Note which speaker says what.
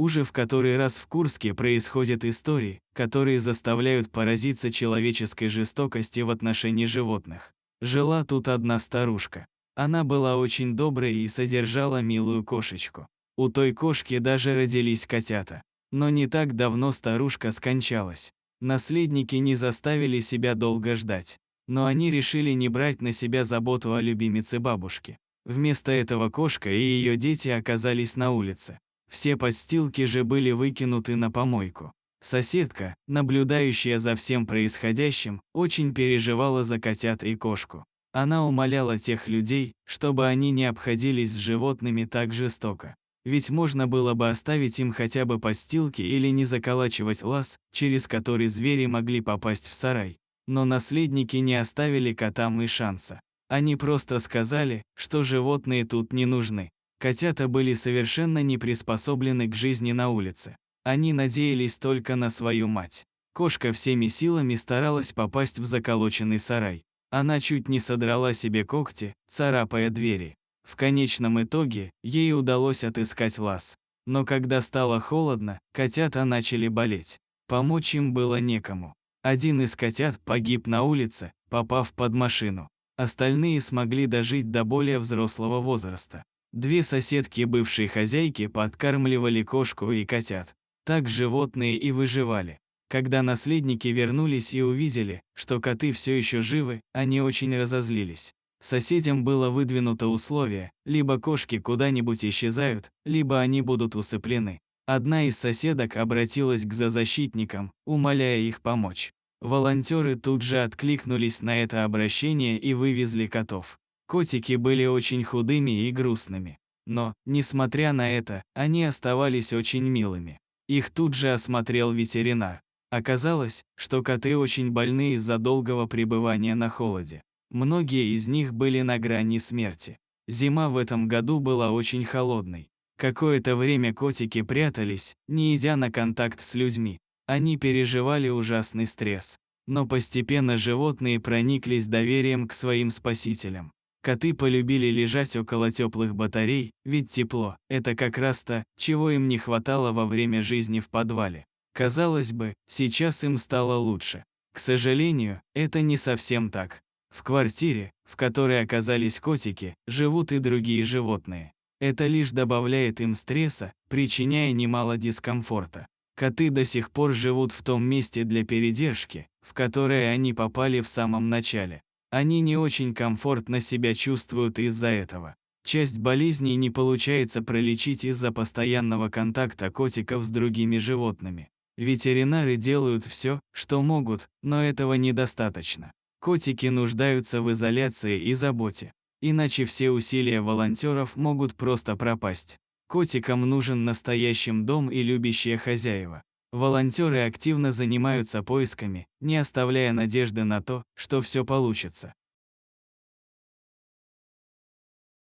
Speaker 1: Уже в который раз в Курске происходят истории, которые заставляют поразиться человеческой жестокости в отношении животных. Жила тут одна старушка. Она была очень доброй и содержала милую кошечку. У той кошки даже родились котята. Но не так давно старушка скончалась. Наследники не заставили себя долго ждать. Но они решили не брать на себя заботу о любимице бабушки. Вместо этого кошка и ее дети оказались на улице. Все подстилки же были выкинуты на помойку. Соседка, наблюдающая за всем происходящим, очень переживала за котят и кошку. Она умоляла тех людей, чтобы они не обходились с животными так жестоко. Ведь можно было бы оставить им хотя бы подстилки или не заколачивать лаз, через который звери могли попасть в сарай. Но наследники не оставили котам и шанса. Они просто сказали, что животные тут не нужны. Котята были совершенно не приспособлены к жизни на улице. Они надеялись только на свою мать. Кошка всеми силами старалась попасть в заколоченный сарай. Она чуть не содрала себе когти, царапая двери. В конечном итоге, ей удалось отыскать лаз. Но когда стало холодно, котята начали болеть. Помочь им было некому. Один из котят погиб на улице, попав под машину. Остальные смогли дожить до более взрослого возраста. Две соседки бывшей хозяйки подкармливали кошку и котят. Так животные и выживали. Когда наследники вернулись и увидели, что коты все еще живы, они очень разозлились. Соседям было выдвинуто условие: либо кошки куда-нибудь исчезают, либо они будут усыплены. Одна из соседок обратилась к зоозащитникам, умоляя их помочь. Волонтеры тут же откликнулись на это обращение и вывезли котов. Котики были очень худыми и грустными. Но, несмотря на это, они оставались очень милыми. Их тут же осмотрел ветеринар. Оказалось, что коты очень больны из-за долгого пребывания на холоде. Многие из них были на грани смерти. Зима в этом году была очень холодной. Какое-то время котики прятались, не идя на контакт с людьми. Они переживали ужасный стресс. Но постепенно животные прониклись доверием к своим спасителям. Коты полюбили лежать около теплых батарей, ведь тепло – это как раз то, чего им не хватало во время жизни в подвале. Казалось бы, сейчас им стало лучше. К сожалению, это не совсем так. В квартире, в которой оказались котики, живут и другие животные. Это лишь добавляет им стресса, причиняя немало дискомфорта. Коты до сих пор живут в том месте для передержки, в которое они попали в самом начале. Они не очень комфортно себя чувствуют из-за этого. Часть болезней не получается пролечить из-за постоянного контакта котиков с другими животными. Ветеринары делают все, что могут, но этого недостаточно. Котики нуждаются в изоляции и заботе. Иначе все усилия волонтеров могут просто пропасть. Котикам нужен настоящий дом и любящие хозяева. Волонтеры активно занимаются поисками, не оставляя надежды на то, что все получится.